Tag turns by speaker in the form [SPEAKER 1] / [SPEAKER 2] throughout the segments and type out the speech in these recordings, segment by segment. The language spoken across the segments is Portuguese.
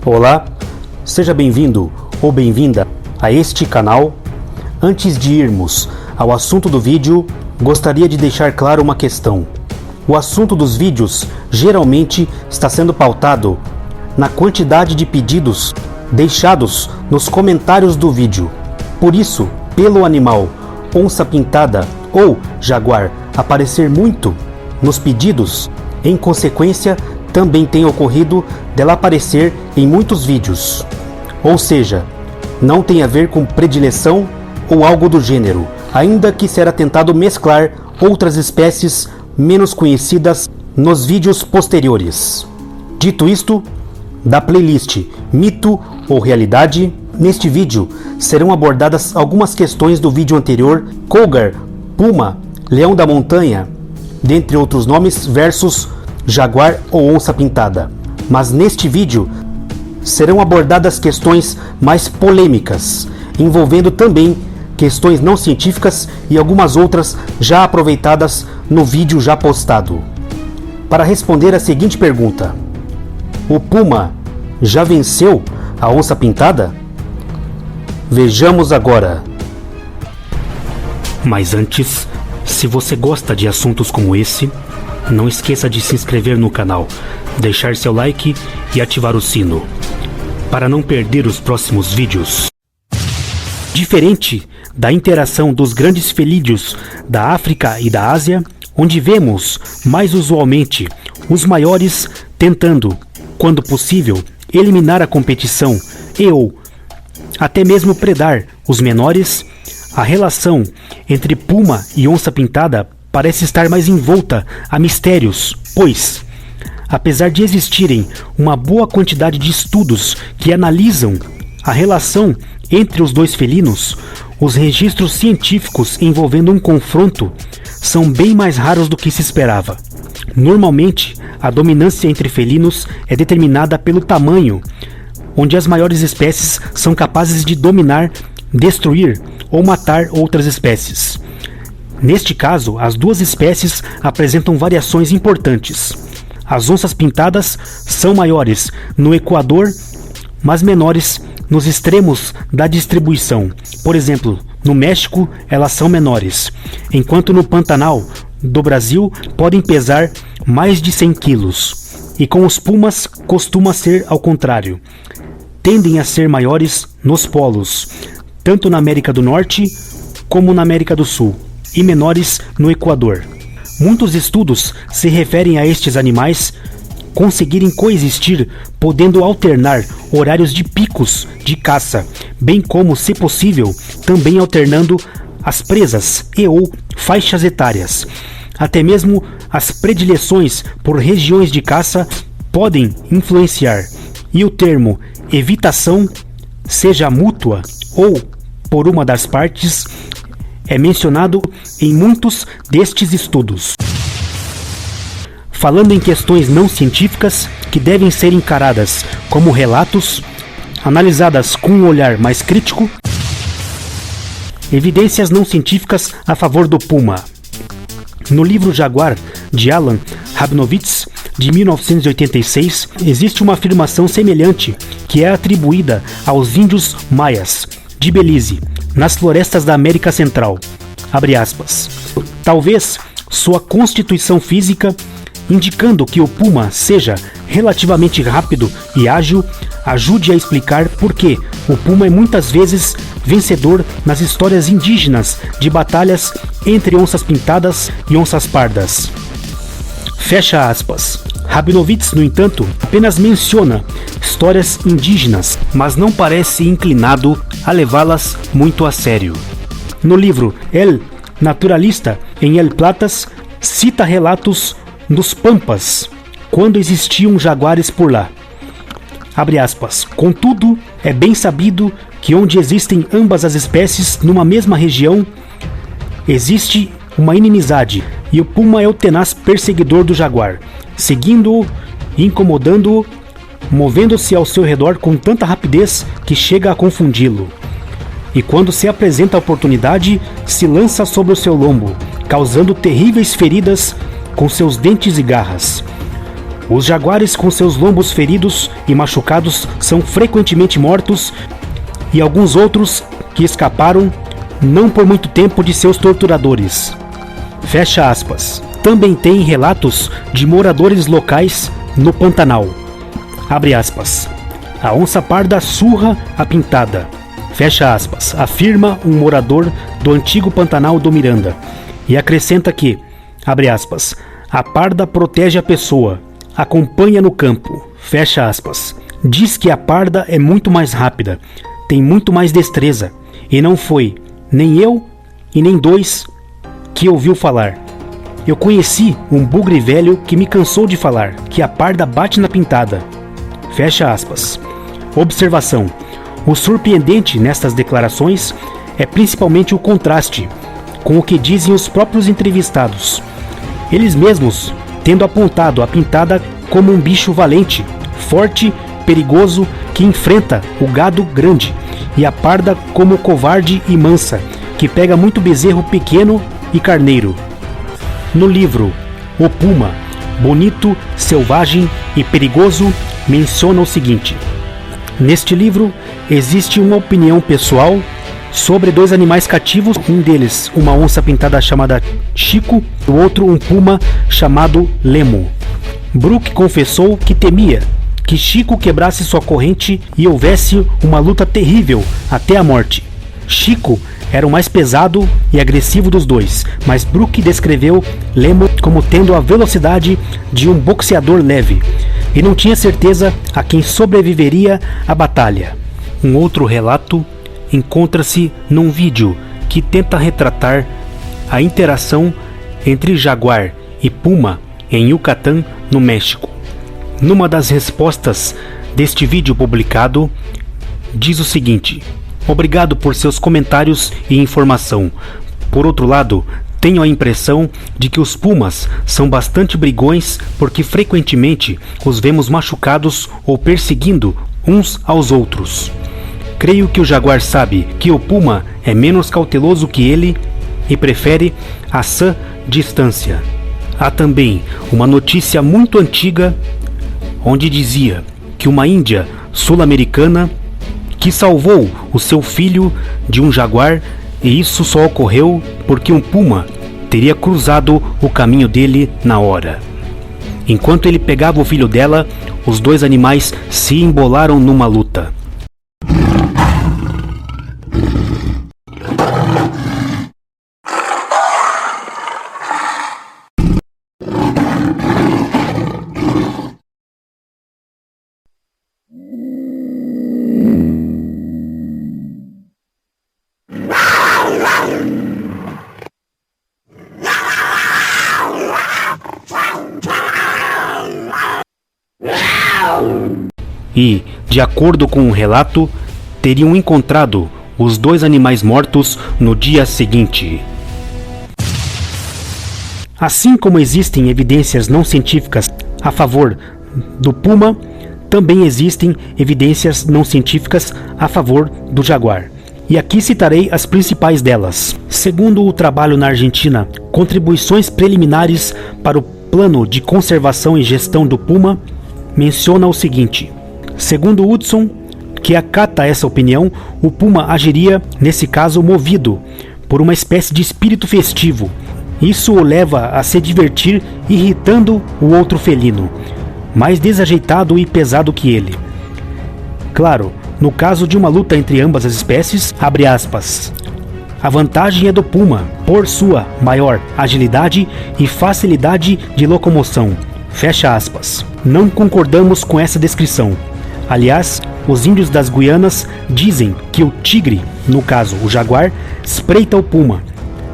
[SPEAKER 1] Olá, seja bem-vindo ou bem-vinda a este canal. Antes de irmos ao assunto do vídeo, gostaria de deixar claro uma questão. O assunto dos vídeos geralmente está sendo pautado na quantidade de pedidos deixados nos comentários do vídeo. Por isso, pelo animal onça pintada ou jaguar aparecer muito nos pedidos, em consequência, também tem ocorrido dela aparecer em muitos vídeos. Ou seja, não tem a ver com predileção ou algo do gênero, ainda que será tentado mesclar outras espécies menos conhecidas nos vídeos posteriores. Dito isto, da playlist Mito ou Realidade, neste vídeo serão abordadas algumas questões do vídeo anterior, cougar, puma, leão da montanha, dentre outros nomes, versus jaguar ou onça pintada. Mas neste vídeo serão abordadas questões mais polêmicas, envolvendo também questões não científicas e algumas outras já aproveitadas no vídeo já postado. Para responder a seguinte pergunta: o puma já venceu a onça pintada? Vejamos agora. Mas antes, se você gosta de assuntos como esse, não esqueça de se inscrever no canal, deixar seu like e ativar o sino, para não perder os próximos vídeos. Diferente da interação dos grandes felídeos da África e da Ásia, onde vemos, mais usualmente, os maiores tentando, quando possível, eliminar a competição e ou até mesmo predar os menores, a relação entre puma e onça pintada parece estar mais envolta a mistérios, pois, apesar de existirem uma boa quantidade de estudos que analisam a relação entre os dois felinos, os registros científicos envolvendo um confronto são bem mais raros do que se esperava. Normalmente, a dominância entre felinos é determinada pelo tamanho, onde as maiores espécies são capazes de dominar, destruir ou matar outras espécies. Neste caso, as duas espécies apresentam variações importantes. As onças pintadas são maiores no Equador, mas menores nos extremos da distribuição. Por exemplo, no México, elas são menores, enquanto no Pantanal do Brasil podem pesar mais de 100 quilos. E com os pumas costuma ser ao contrário. Tendem a ser maiores nos polos, tanto na América do Norte como na América do Sul, e menores no Equador. Muitos estudos se referem a estes animais conseguirem coexistir, podendo alternar horários de picos de caça, bem como, se possível, também alternando as presas e ou faixas etárias. Até mesmo as predileções por regiões de caça podem influenciar, e o termo evitação, seja mútua ou por uma das partes, é mencionado em muitos destes estudos. Falando em questões não científicas que devem ser encaradas como relatos, analisadas com um olhar mais crítico, evidências não científicas a favor do puma. No livro Jaguar, de Alan Rabinowitz, de 1986, existe uma afirmação semelhante que é atribuída aos índios maias de Belize, nas florestas da América Central. Abre aspas. Talvez sua constituição física, indicando que o puma seja relativamente rápido e ágil, ajude a explicar por que o puma é muitas vezes vencedor nas histórias indígenas de batalhas entre onças pintadas e onças pardas. Fecha aspas. Rabinowitz, no entanto, apenas menciona histórias indígenas, mas não parece inclinado a levá-las muito a sério. No livro El Naturalista em El Platas, cita relatos dos Pampas, quando existiam jaguares por lá. Abre aspas. Contudo, é bem sabido que onde existem ambas as espécies numa mesma região, existe uma inimizade, e o puma é o tenaz perseguidor do jaguar, seguindo-o, incomodando-o, movendo-se ao seu redor com tanta rapidez que chega a confundi-lo. E quando se apresenta a oportunidade, se lança sobre o seu lombo, causando terríveis feridas com seus dentes e garras. Os jaguares com seus lombos feridos e machucados são frequentemente mortos, e alguns outros que escaparam não por muito tempo de seus torturadores. Fecha aspas. Também tem relatos de moradores locais no Pantanal. Abre aspas. A onça parda surra a pintada. Fecha aspas. Afirma um morador do antigo Pantanal do Miranda. E acrescenta que, abre aspas, a parda protege a pessoa, acompanha no campo. Fecha aspas. Diz que a parda é muito mais rápida, tem muito mais destreza, e não foi nem eu e nem dois que ouviu falar. Eu conheci um bugre velho que me cansou de falar que a parda bate na pintada. Fecha aspas. Observação. O surpreendente nestas declarações é principalmente o contraste com o que dizem os próprios entrevistados. Eles mesmos tendo apontado a pintada como um bicho valente, forte, perigoso, que enfrenta o gado grande, e a parda como covarde e mansa, que pega muito bezerro pequeno e carneiro. No livro O Puma, bonito, selvagem e perigoso, menciona o seguinte: neste livro existe uma opinião pessoal sobre dois animais cativos, um deles uma onça pintada chamada Chico, o outro um puma chamado Lemo. Brook confessou que temia que Chico quebrasse sua corrente e houvesse uma luta terrível até a morte. Chico era o mais pesado e agressivo dos dois, mas Brook descreveu Lemo como tendo a velocidade de um boxeador leve, e não tinha certeza a quem sobreviveria à batalha. Um outro relato encontra-se num vídeo que tenta retratar a interação entre jaguar e puma em Yucatán, no México. Numa das respostas deste vídeo publicado, diz o seguinte: obrigado por seus comentários e informação. Por outro lado, tenho a impressão de que os pumas são bastante brigões porque frequentemente os vemos machucados ou perseguindo uns aos outros. Creio que o jaguar sabe que o puma é menos cauteloso que ele e prefere a sã distância. Há também uma notícia muito antiga onde dizia que uma índia sul-americana que salvou o seu filho de um jaguar, e isso só ocorreu porque um puma teria cruzado o caminho dele na hora. Enquanto ele pegava o filho dela, os dois animais se embolaram numa luta. E, de acordo com um relato, teriam encontrado os dois animais mortos no dia seguinte. Assim como existem evidências não científicas a favor do puma, também existem evidências não científicas a favor do jaguar. E aqui citarei as principais delas. Segundo o trabalho na Argentina, Contribuições Preliminares para o Plano de Conservação e Gestão do Puma, menciona o seguinte: segundo Hudson, que acata essa opinião, o puma agiria, nesse caso, movido por uma espécie de espírito festivo. Isso o leva a se divertir irritando o outro felino, mais desajeitado e pesado que ele. Claro, no caso de uma luta entre ambas as espécies, abre aspas, a vantagem é do puma, por sua maior agilidade e facilidade de locomoção. Fecha aspas. Não concordamos com essa descrição. Aliás, os índios das Guianas dizem que o tigre, no caso o jaguar, espreita o puma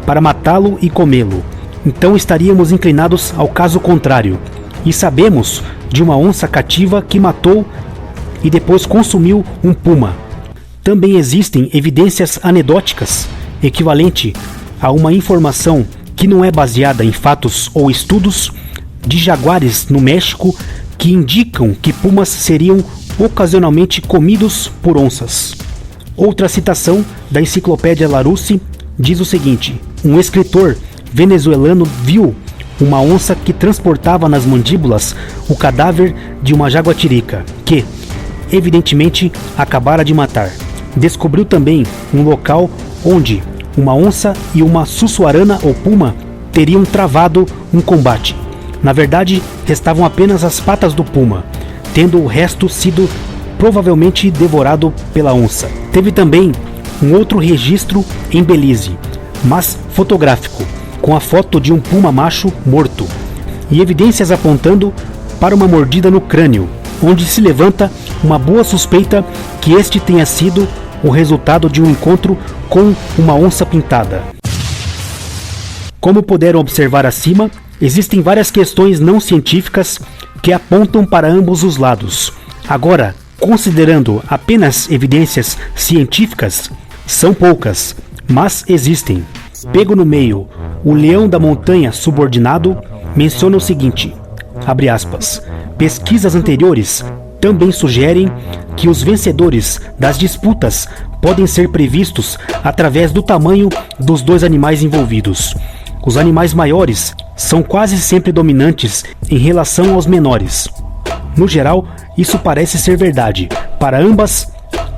[SPEAKER 1] para matá-lo e comê-lo. Então estaríamos inclinados ao caso contrário. E sabemos de uma onça cativa que matou e depois consumiu um puma. Também existem evidências anedóticas, equivalente a uma informação que não é baseada em fatos ou estudos, de jaguares no México que indicam que pumas seriam ocasionalmente comidos por onças. Outra citação da enciclopédia Larousse diz o seguinte: um escritor venezuelano viu uma onça que transportava nas mandíbulas o cadáver de uma jaguatirica, que, evidentemente, acabara de matar. Descobriu também um local onde uma onça e uma sussuarana ou puma teriam travado um combate. Na verdade, restavam apenas as patas do puma, tendo o resto sido provavelmente devorado pela onça. Teve também um outro registro em Belize, mas fotográfico, com a foto de um puma macho morto, e evidências apontando para uma mordida no crânio, onde se levanta uma boa suspeita que este tenha sido o resultado de um encontro com uma onça pintada. Como puderam observar acima, existem várias questões não científicas que apontam para ambos os lados. Agora, considerando apenas evidências científicas, são poucas, mas existem. Pego no meio, o leão da montanha subordinado menciona o seguinte, abre aspas, pesquisas anteriores também sugerem que os vencedores das disputas podem ser previstos através do tamanho dos dois animais envolvidos. Os animais maiores são quase sempre dominantes em relação aos menores. No geral, isso parece ser verdade para ambas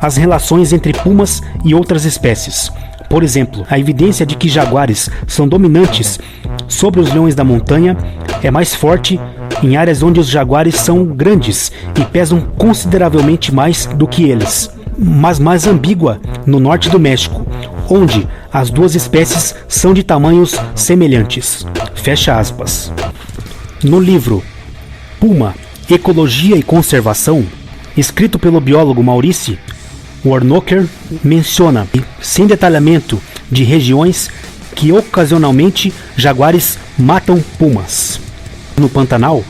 [SPEAKER 1] as relações entre pumas e outras espécies. Por exemplo, a evidência de que jaguares são dominantes sobre os leões da montanha é mais forte em áreas onde os jaguares são grandes e pesam consideravelmente mais do que eles, mas mais ambígua no norte do México, onde as duas espécies são de tamanhos semelhantes. Fecha aspas. No livro Puma, Ecologia e Conservação, escrito pelo biólogo Maurice Warnocker, menciona, sem detalhamento de regiões, que ocasionalmente jaguares matam pumas. No Pantanal,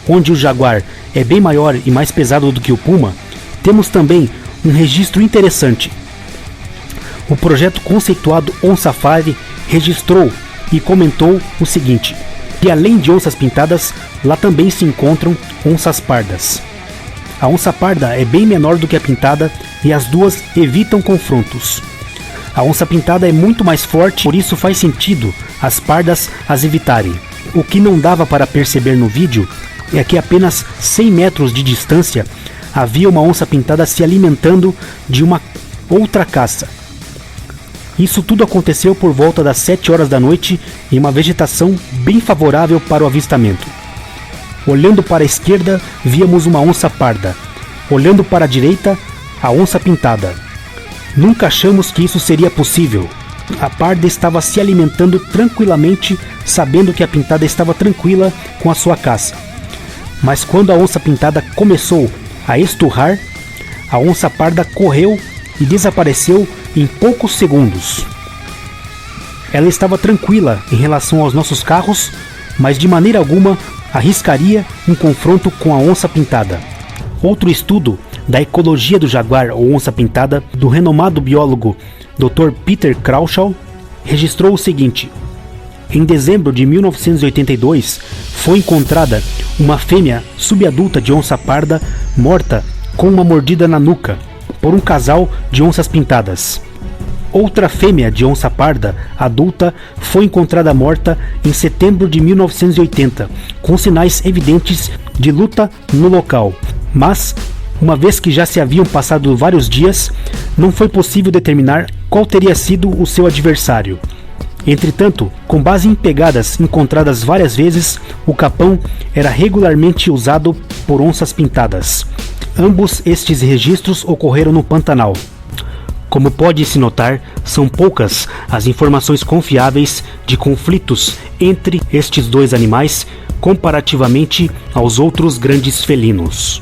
[SPEAKER 1] onde o jaguar é bem maior e mais pesado do que o puma, temos também um registro interessante. O projeto conceituado OnSafari registrou e comentou o seguinte, que além de onças pintadas, lá também se encontram onças pardas. A onça parda é bem menor do que a pintada e as duas evitam confrontos. A onça pintada é muito mais forte, por isso faz sentido as pardas as evitarem. O que não dava para perceber no vídeo é que a apenas 100 metros de distância havia uma onça pintada se alimentando de uma outra caça. Isso tudo aconteceu por volta das 7 horas da noite em uma vegetação bem favorável para o avistamento. Olhando para a esquerda, víamos uma onça parda. Olhando para a direita, a onça pintada. Nunca achamos que isso seria possível. A parda estava se alimentando tranquilamente, sabendo que a pintada estava tranquila com a sua caça. Mas quando a onça pintada começou a esturrar, a onça parda correu e desapareceu em poucos segundos. Ela estava tranquila em relação aos nossos carros, mas de maneira alguma arriscaria um confronto com a onça pintada. Outro estudo da ecologia do jaguar ou onça pintada, do renomado biólogo Dr. Peter Crouchall, registrou o seguinte: em dezembro de 1982, foi encontrada uma fêmea subadulta de onça parda morta com uma mordida na nuca por um casal de onças pintadas. Outra fêmea de onça parda adulta foi encontrada morta em setembro de 1980, com sinais evidentes de luta no local, mas, uma vez que já se haviam passado vários dias, não foi possível determinar qual teria sido o seu adversário. Entretanto, com base em pegadas encontradas várias vezes, o capão era regularmente usado por onças pintadas. Ambos estes registros ocorreram no Pantanal. Como pode-se notar, são poucas as informações confiáveis de conflitos entre estes dois animais comparativamente aos outros grandes felinos.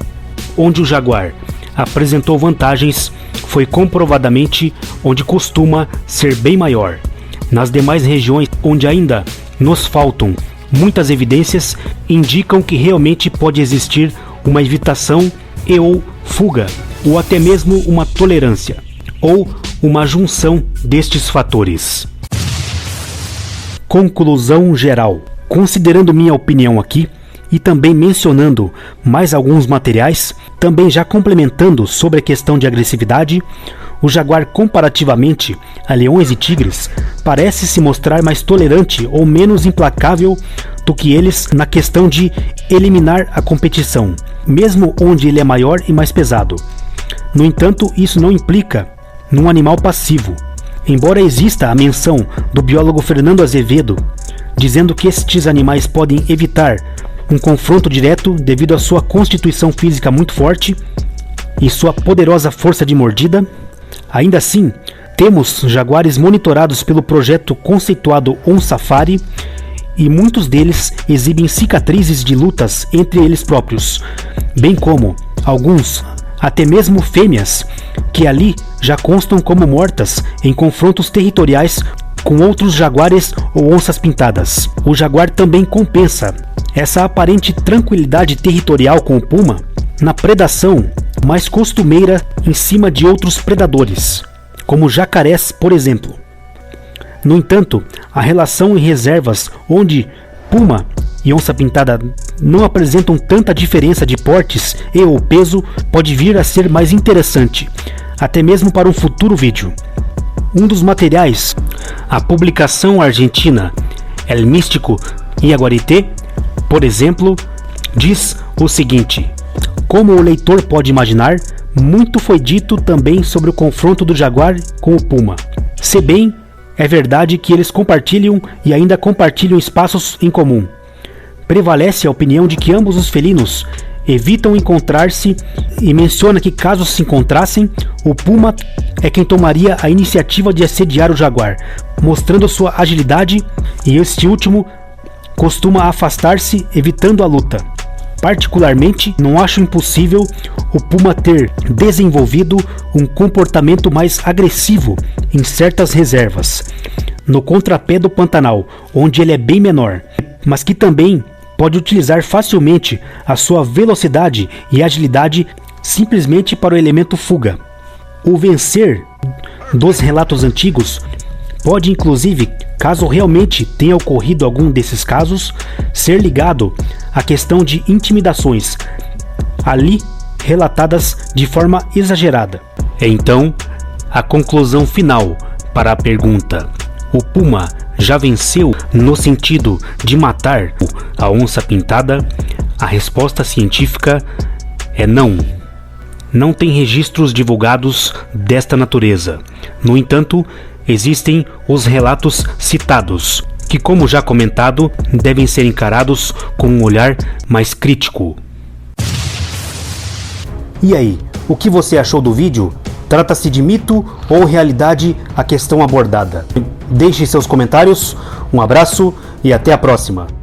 [SPEAKER 1] Onde o jaguar apresentou vantagens foi comprovadamente onde costuma ser bem maior. Nas demais regiões onde ainda nos faltam muitas evidências, indicam que realmente pode existir uma evitação e ou fuga, ou até mesmo uma tolerância, ou uma junção destes fatores. Conclusão geral. Considerando minha opinião aqui, e também mencionando mais alguns materiais, também já complementando sobre a questão de agressividade, o jaguar, comparativamente a leões e tigres, parece se mostrar mais tolerante ou menos implacável do que eles na questão de eliminar a competição, mesmo onde ele é maior e mais pesado. No entanto, isso não implica num animal passivo. Embora exista a menção do biólogo Fernando Azevedo, dizendo que estes animais podem evitar um confronto direto devido à sua constituição física muito forte e sua poderosa força de mordida, ainda assim, temos jaguares monitorados pelo projeto conceituado On Safari e muitos deles exibem cicatrizes de lutas entre eles próprios, bem como alguns, até mesmo fêmeas, que ali já constam como mortas em confrontos territoriais com outros jaguares ou onças pintadas. O jaguar também compensa essa aparente tranquilidade territorial com o puma na predação mais costumeira em cima de outros predadores, como jacarés, por exemplo. No entanto, a relação em reservas onde puma e onça pintada não apresentam tanta diferença de portes e ou peso pode vir a ser mais interessante, até mesmo para um futuro vídeo. Um dos materiais, a publicação argentina El Místico Iaguarité, por exemplo, diz o seguinte: como o leitor pode imaginar, muito foi dito também sobre o confronto do jaguar com o puma. Se bem é verdade que eles compartilham e ainda compartilham espaços em comum, prevalece a opinião de que ambos os felinos evitam encontrar-se e menciona que, caso se encontrassem, o puma é quem tomaria a iniciativa de assediar o jaguar, mostrando sua agilidade, e este último costuma afastar-se, evitando a luta. Particularmente, não acho impossível o puma ter desenvolvido um comportamento mais agressivo em certas reservas, no contrapé do Pantanal, onde ele é bem menor, mas que também pode utilizar facilmente a sua velocidade e agilidade simplesmente para o elemento fuga. O vencer dos relatos antigos pode, inclusive, caso realmente tenha ocorrido algum desses casos, ser ligado à questão de intimidações, ali relatadas de forma exagerada. Então, a conclusão final para a pergunta: o puma já venceu no sentido de matar a onça pintada? A resposta científica é não. Não tem registros divulgados desta natureza. No entanto, existem os relatos citados, que, como já comentado, devem ser encarados com um olhar mais crítico. E aí, o que você achou do vídeo? Trata-se de mito ou realidade a questão abordada? Deixe seus comentários, um abraço e até a próxima!